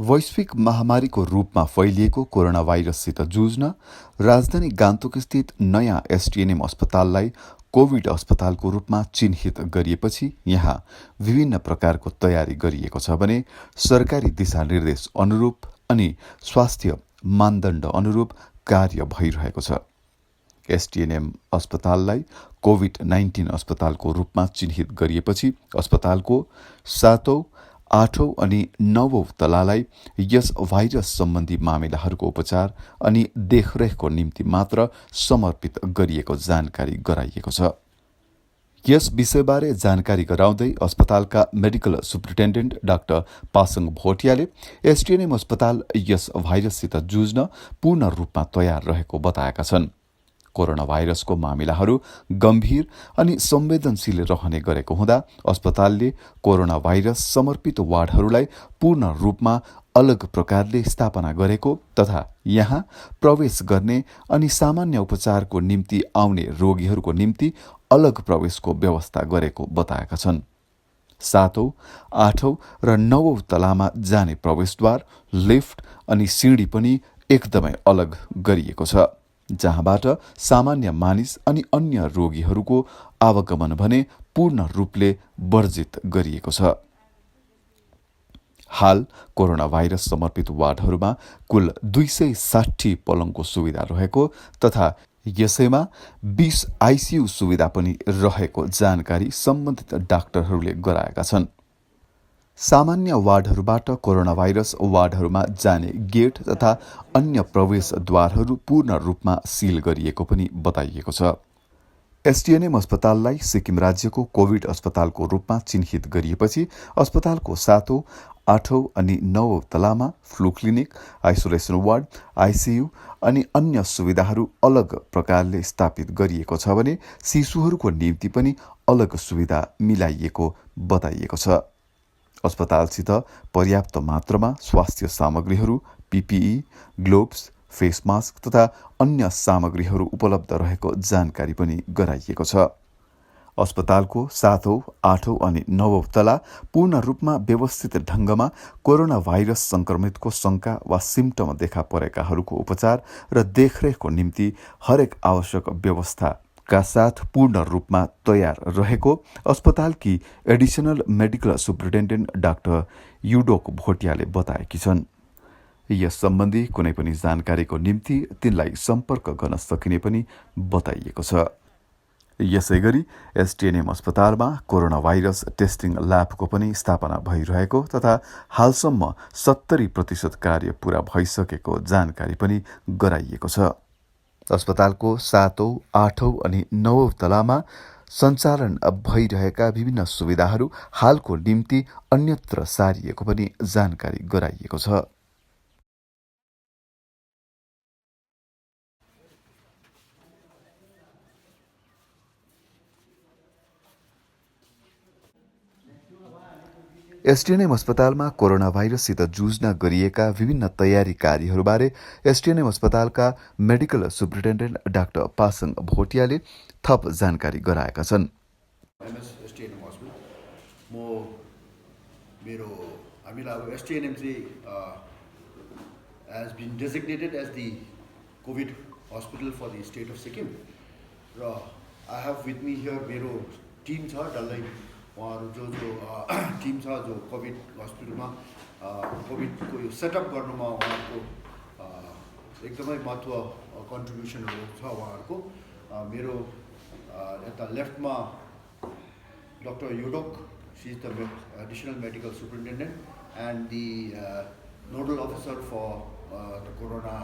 वैश्विक महामारीको रूपमा फैलिएको कोरोना भाइरससित जुझ्न राजधानी गान्तोकस्थित नयाँ एसटीएनएम अस्पताललाई कोभिड अस्पतालको रूपमा चिन्हित गरिएपछि यहाँ विभिन्न प्रकारको तयारी गरिएको छ भने सरकारी दिशानिर्देश अनुरूप अनि स्वास्थ्य मानदण्ड अनुरूप कार्य भइरहेको छ। एसटीएनएम अस्पताललाई कोभिड-19 अस्पतालको रूपमा चिन्हित गरिएपछि अस्पतालको 7औं, 8औं अनि 9औं तलालाई यस भाइरस सम्बन्धी मामिलाहरूको उपचार अनि देखरेखको निम्ति मात्र समर्पित गरिएको जानकारी गराइएको छ। यस विषयबारे जानकारी गराउँदै अस्पतालका मेडिकल सुप्रिन्टेन्डेन्ट डाक्टर पासङ भोटियाले एसटीएनएम अस्पताल यस भाइरससित जुझ्न पूर्ण रूपमा तयार रहेको बताएका छन्। कोरोना भाइरसको मामिलाहरू गम्भीर अनि संवेदनशील रहने गरेको हुँदा अस्पतालले कोरोना भाइरस समर्पित वार्डहरूलाई पूर्ण रूपमा अलग प्रकारले स्थापना गरेको तथा यहाँ प्रवेश गर्ने अनि सामान्य उपचारको निम्ति आउने रोगीहरूको निम्ति अलग प्रवेशको व्यवस्था गरेको बताएका छन्। 7औं, 8औं र 9औं तलामा जाने प्रवेशद्वार, लिफ्ट अनि सिँढी पनि एकदमै अलग गरिएको छ, जहाँबाट सामान्य मानिस अनि अन्य रोगीहरूको आवागमन भने पूर्ण रूपले वर्जित गरिएको छ। हाल कोरोना भाइरस समर्पित वार्डहरूमा कुल 260 पलङको सुविधा रहेको तथा यसैमा 20 आइसियु सुविधा पनि रहेको जानकारी सम्बन्धित डाक्टरहरूले गराएका छन्। सामान्य वार्डहरूबाट कोरोना भाइरस वार्डहरूमा जाने गेट तथा अन्य प्रवेशद्वारहरू पूर्ण रूपमा सिल गरिएको पनि बताइएको छ। एसटीएनएम अस्पताललाई सिक्किम राज्यको कोभिड अस्पतालको रूपमा चिन्हित गरिएपछि अस्पतालको 7औं, 8औं अनि 9औं तलामा flu clinic, isolation ward, ICU अनि अन्य सुविधाहरू अलग प्रकारले स्थापित गरिएको छ भने शिशुहरूको निम्ति पनि अलग सुविधा मिलाइएको बताइएको छ। अस्पतालसित पर्याप्त मात्रामा स्वास्थ्य सामग्रीहरू, पीपीई, ग्लोभ्स, फेस मास्क तथा अन्य सामग्रीहरू उपलब्ध रहेको जानकारी पनि गराइएको छ। अस्पतालको 7औं, 8औं अनि 9औं तला पूर्ण रूपमा व्यवस्थित ढङ्गमा कोरोना भाइरस संक्रमितको शंका वा सिम्टम देखा परेकाहरूको उपचार र देखरेखको निम्ति हरेक आवश्यक व्यवस्था का साथ पूर्ण रूपमा तयार रहेको अस्पतालकी एडिशनल मेडिकल सुप्रिन्टेन्डेन्ट डाक्टर युडोक भोटियाले बताएकी छन्। यस सम्बन्धी कुनै पनि जानकारीको निम्ति तिनलाई सम्पर्क गर्न सकिने पनि बताइएको छ। यसैगरी एसटीएनएम अस्पतालमा कोरोना भाइरस टेस्टिङ ल्याबको पनि स्थापना भइरहेको तथा हालसम्म 70% कार्य पूरा भइसकेको जानकारी पनि गराइएको छ। अस्पतालको 7औं, 8औं अनि 9औं तलामा सञ्चालन भइरहेका विभिन्न सुविधाहरू हालको निम्ति अन्यत्र सारिएको पनि जानकारी गराइएको छ। एसटीएनएम अस्पतालमा कोरोना भाइरससित जुझ्न गरिएका विभिन्न तयारी कार्यहरूबारे एसटीएनएम अस्पतालका मेडिकल सुप्रिन्टेन्डेन्ट डाक्टर पासङ भोटियाले थप जानकारी गराएका छन्। एसटीएनएम हस्पिटल मेरो हामीलाई अब एसटीएनएम चाहिँ has been designated as the COVID hospital for the state of Sikkim र I have with me here मेरो टिम छ डल्लै उहाँहरू जो टिम छ जो कोभिड हस्पिटलमा कोभिडको यो सेटअप गर्नुमा उहाँहरूको एकदमै महत्त्व कन्ट्रिब्युसनहरू छ उहाँहरूको। मेरो यता लेफ्टमा doctor Yudok, she is the additional medical superintendent and the nodal officer for the corona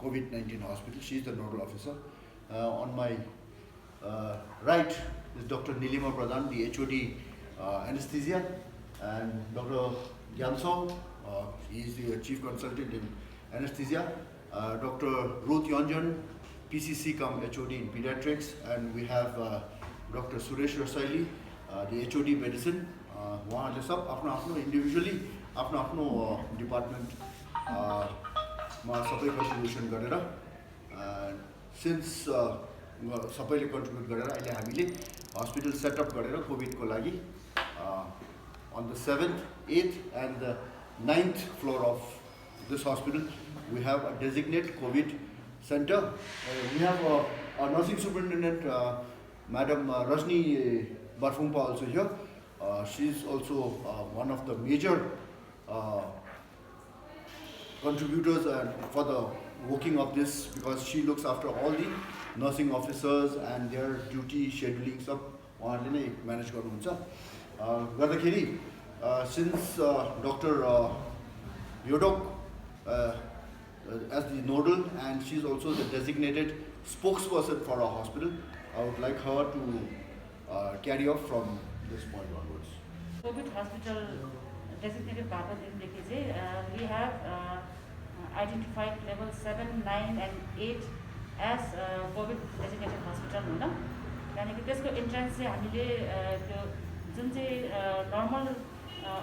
COVID-19 hospital. She is the nodal officer. On my right is Dr. Nilima Pradhan, the HOD anesthesia, and Dr. Gyalso, he is the chief consultant in anesthesia. Dr. Ruth Yonjan, PCC cum HOD in pediatrics, and we have Dr. Suresh Rasaili, the HOD medicine. उहाँहरूले सब आफ्नो आफ्नो individually आफ्नो आफ्नो डिपार्टमेन्टमा सबै contribution गरेर since सबैले contribute गरेर अहिले हामीले हस्पिटल सेटअप गरेर कोभिडको लागि on the 7th, 8th and the 9th floor of this hospital. We have a designated COVID center. We have our nursing superintendent, Madam Rajni Barfungpa also here. She's also one of the major contributors for the working of this, because she looks after all the nursing officers and their duty scheduling सब उहाँले नै manage गर्नुहुन्छ गर्दाखेरि since Dr. Yodok as the nodal, and she's also the designated spokesperson for our hospital, I would like her to carry off from this point onwards. COVID hospital designated Baba Dindiki, we have identified level 7, 9 and 8 as COVID designated hospital. यानी कि त्यसको entrance चाहिँ हामीले त्यो जुन चाहिँ normal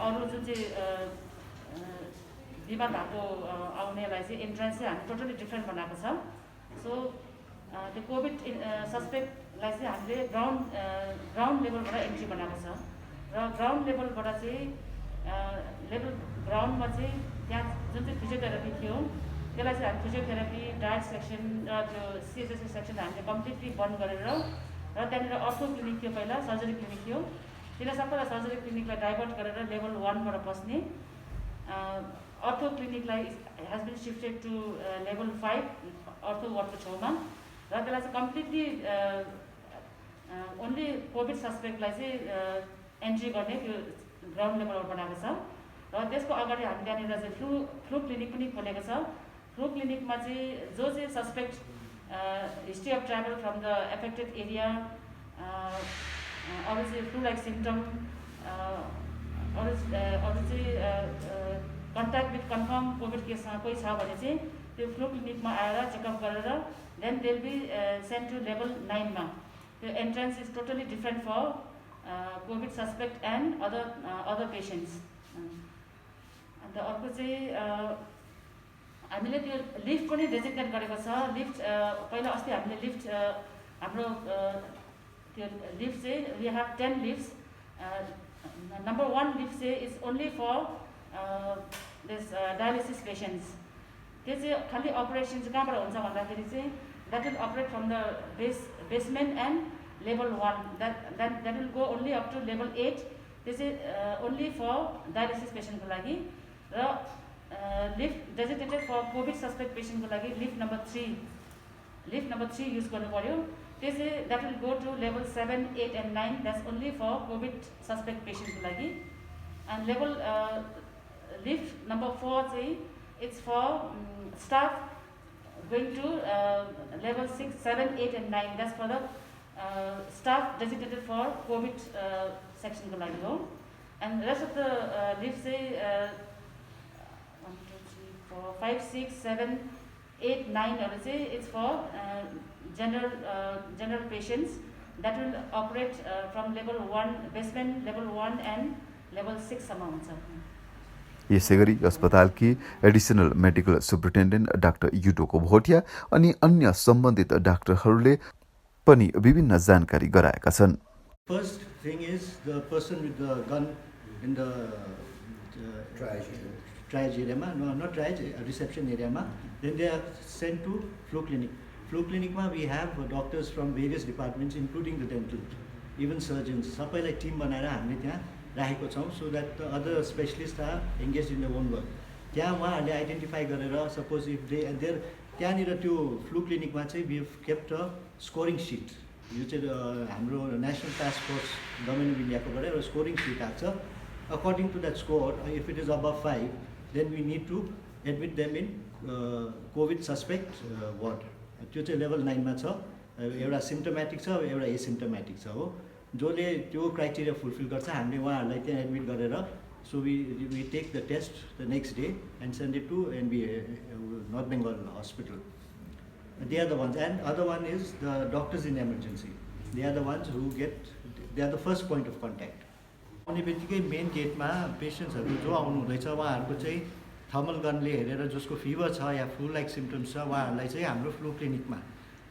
अरू जुन चाहिँ बिमार भएको आउनेलाई चाहिँ इन्ट्रेन्स चाहिँ हामी टोटली डिफ्रेन्ट बनाएको छ. सो त्यो कोभिड सस्पेक्टलाई चाहिँ हामीले ग्राउन्ड लेभलबाट एन्ट्री बनाएको छ र ग्राउन्ड लेभलबाट चाहिँ लेभल ग्राउन्डमा चाहिँ त्यहाँ जुन चाहिँ फिजियोथेरापी थियो त्यसलाई चाहिँ हामी फिजियोथेरापी डायट सेक्सन र त्यो सिएचएससी सेक्सन हामीले कम्प्लिटली बन्द गरेर र त्यहाँनिर अर्थो क्लिनिक थियो, पहिला सर्जरी क्लिनिक थियो, त्यसलाई सबैलाई सर्जरी क्लिनिकलाई डाइभर्ट गरेर लेभल 1बाट बस्ने. अर्थो क्लिनिकलाई has been shifted to level 5 ortho वार्डको छेउमा र त्यसलाई चाहिँ कम्प्लिटली ओन्ली कोभिड सस्पेक्टलाई चाहिँ एन्ट्री गर्ने त्यो ग्राउन्ड लेभलबाट बनाएको छ. र त्यसको अगाडि हामी त्यहाँनिर चाहिँ फ्लू क्लिनिक पनि खोलेको छ. फ्लू क्लिनिकमा चाहिँ जो चाहिँ suspect history of travel from the affected area, अरू चाहिँ फ्लू लाइक सिम्टम, अरू चाहिँ कन्ट्याक्ट विथ कन्फर्म कोभिड केसमा कोही छ भने चाहिँ त्यो फ्लू क्लिनिकमा आएर चेकअप गरेर then they will be send to level 9मा. त्यो entrance is totally different for COVID suspect and other patients. अन्त अर्को चाहिँ हामीले त्यो लिफ्ट पनि डेजिग्नेट गरेको छ. लिफ्ट पहिला अस्ति हामीले लिफ्ट हाम्रो त्यो लिफ्ट चाहिँ we have 10 lifts. Number 1 lift चाहिँ is only for this dialysis patients. त्यो चाहिँ खालि अपरेसन चाहिँ कहाँबाट हुन्छ भन्दाखेरि चाहिँ that will operate from the basement and level 1. That will go only up to level 8. त्यो चाहिँ ओन्ली फर डायलिसिस पेसेन्टको लागि. र lift designated for COVID suspect पेसेन्टको लागि लिफ्ट नम्बर 3 युज गर्नु पऱ्यो. त्यो चाहिँ that will go to level 7, 8 and 9. That's only for COVID suspect पेसेन्टको लागि. एन्ड लेभल लिफ्ट नम्बर 4 चाहिँ it's for staff going to level 6, 7, 8 and 9. That's for the staff designated for COVID सेक्सनको लागि हो. And rest of the lift चाहिँ 1, 2, 3, 4, 5, 6, 7, 8, 9हरू चाहिँ it's for general patients that will operate from level 1 basement, level 1 and level 6 सम्म हुन्छ. यसै गरी अस्पतालकी एडिसनल मेडिकल सुपरिन्टेन्डेन्ट डाक्टर युडोको भोटिया अनि अन्य सम्बन्धित डाक्टरहरूले पनि विभिन्न जानकारी गराएका छन्. First thing is the person with the gun in the triage area, not triage, reception area, then they are sent to flu clinic. Flu clinic we have doctors from various departments including the dental, even surgeons. सबैलाई team बनाएर हामीले त्यहाँ राखेको छौँ so that the other specialists are engaged in their own work. त्यहाँ उहाँहरूले identify गरेर suppose if there त्यहाँनिर त्यो फ्लू क्लिनिकमा चाहिँ we have kept a scoring sheet. यो चाहिँ हाम्रो national task force government of इन्डियाकोबाट एउटा स्कोरिङ सिट आएको छ. According to that score if it is above 5 then we need to admit them in COVID suspect ward. त्यो चाहिँ level 9मा छ. एउटा सिम्टोमेटिक छ, एउटा एसिम्टोमेटिक छ हो. जसले त्यो क्राइटेरिया फुलफिल गर्छ हामीले उहाँहरूलाई त्यहाँ एडमिट गरेर so we take the test the next day and send it to north Bengal hospital. They are the ones, and other one is the doctors in emergency. They are the ones who they are the first point of contact. आउने बित्तिकै main गेटमा पेसेन्ट्सहरू जो आउनु हुँदैछ उहाँहरूको चाहिँ thermal गनले हेरेर जसको फिभर छ या फ्लू लाइक सिम्टम्स छ उहाँहरूलाई चाहिँ हाम्रो फ्लू क्लिनिकमा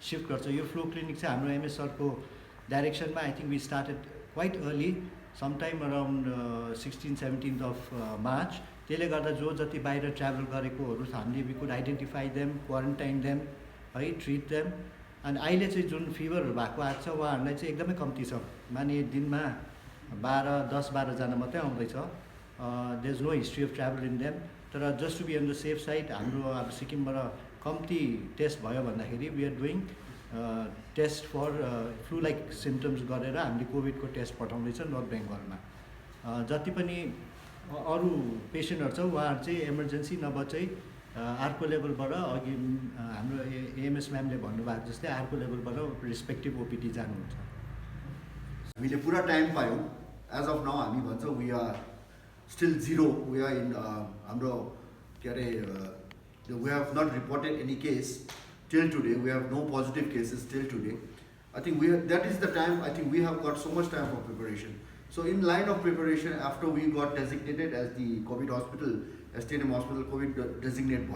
सिफ्ट गर्छ. यो फ्लू क्लिनिक चाहिँ हाम्रो एमएस सरको डाइरेक्सनमा I think we started quite early, sometime around 16-17 of March, त्यसले गर्दा जो जति बाहिर ट्राभल गरेकोहरू हामीले we could identify them, quarantine them है, ट्रिट देम। अनि अहिले चाहिँ जुन फिभरहरू भएको आएको छ उहाँहरूलाई चाहिँ एकदमै कम्ती छ, माने दिनमा 10-12 जना मात्रै आउँदैछ। There is no history of travel in them. तर just to be on the safe side हाम्रो अब सिक्किमबाट कम्ती टेस्ट भयो भन्दाखेरि we are doing test for flu like symptoms गरेर हामीले कोभिडको टेस्ट पठाउँदैछ नर्थ बेङ्गलमा। जति पनि अरू पेसेन्टहरू छ उहाँहरू चाहिँ इमर्जेन्सी नभए चाहिँ अर्को लेभलबाट अघि हाम्रो एएमएस म्यामले भन्नुभएको जस्तै अर्को लेभलबाट रिस्पेक्टिभ ओपिडी जानुहुन्छ। हामीले पुरा टाइम पायौँ। एज अफ नाउ हामी भन्छौँ we are still zero, we are in हाम्रो के अरे we have not reported any case till today. We have no positive cases till today. I think that is the time. I think we have got so much time for preparation. So in line of preparation, after we got designated as the COVID hospital, as Stadium Hospital COVID designated,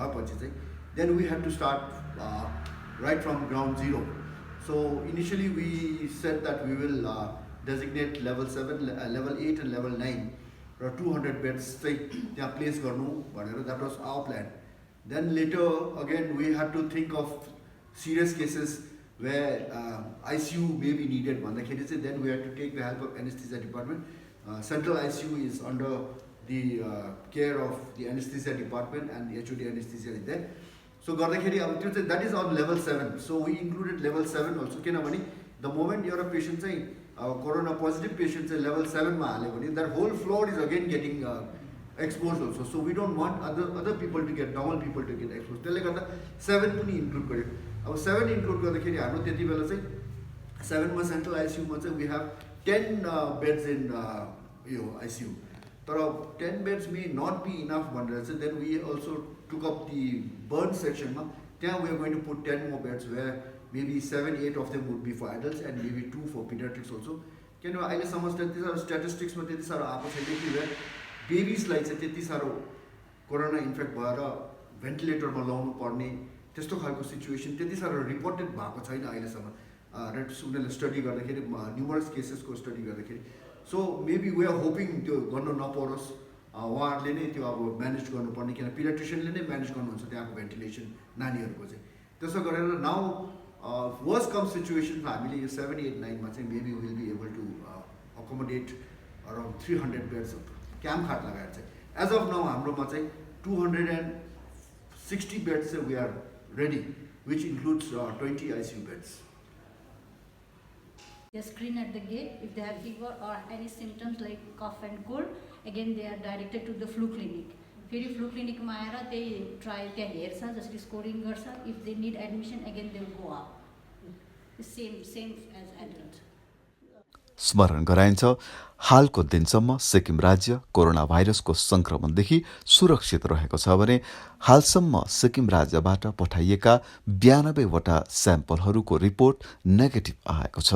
then we had to start right from ground zero. So initially we said that we will designate level 7, level 8 and level 9 or 200 beds there place garnu bhanera. That was our plan. Then later again we had to think of serious cases where ICU may be needed. Then we had to take the help of anesthesia department. Central ICU is under the care of the anesthesia department and the HOD anesthesia is there. So that is on level 7. So we included level 7 also. The moment you are a patient saying corona positive patient say level 7 that whole floor is again getting exposed also. So we don't want other people to get, normal people to get exposed. त्यसले गर्दा 7 पनि include गर्यो। अब 7 include गर्दाखेरि हाम्रो त्यति बेला चाहिँ 7 मा सेन्ट्रल आइसियू मा चाहिँ we have 10 beds in ICU. तर 10 beds may not be enough भनेर चाहिँ then we also took up the burn section मा त्यहाँ we are going to put 10 more beds where maybe 7-8 of them would be for adults and maybe 2 for pediatrics also. किनभने अहिलेसम्म त्यति साह्रो स्ट्याटिस्टिक्समा त्यति साह्रो आएको छैन कि बेबीजलाई चाहिँ त्यति साह्रो कोरोना इन्फेक्ट भएर भेन्टिलेटरमा लाउनु पर्ने त्यस्तो खालको सिचुएसन त्यति साह्रो रिपोर्टेड भएको छैन अहिलेसम्म। उनीहरूले स्टडी गर्दाखेरि न्युमरस केसेसको स्टडी गर्दाखेरि so maybe we are hoping त्यो गर्नु नपरोस्, उहाँहरूले नै त्यो अब म्यानेज गर्नुपर्ने, किन पिडियाट्रिसियनले नै म्यानेज गर्नुहुन्छ त्यहाँको भेन्टिलेसन नानीहरूको चाहिँ। त्यसो गरेर नाउ वर्स्ट कम सिचुएसनमा हामीले यो 7, 8, 9 मा चाहिँ maybe will be able to accommodate around 300 beds camp खाट लगाएर चाहिँ एज अफ नाउ हाम्रोमा चाहिँ 260 बेड्स चाहिँ we are ready, which includes 20 ICU beds. They screen at the gate. If they have fever or any symptoms like cough and cold, again they are directed to the flu clinic. फेरि flu clinic मा आएर त्यही trial त्यहाँ हेर्छ, जसरी scoring गर्छ। If they need admission, again they will go up. Same as adult. स्मरण गराइन्छ हालको दिनसम्म सिक्किम राज्य कोरोना भाइरसको संक्रमणदेखि सुरक्षित रहेको छ भने हालसम्म सिक्किम राज्यबाट पठाइएका 92 वटा स्याम्पलहरूको रिपोर्ट नेगेटिभ आएको छ।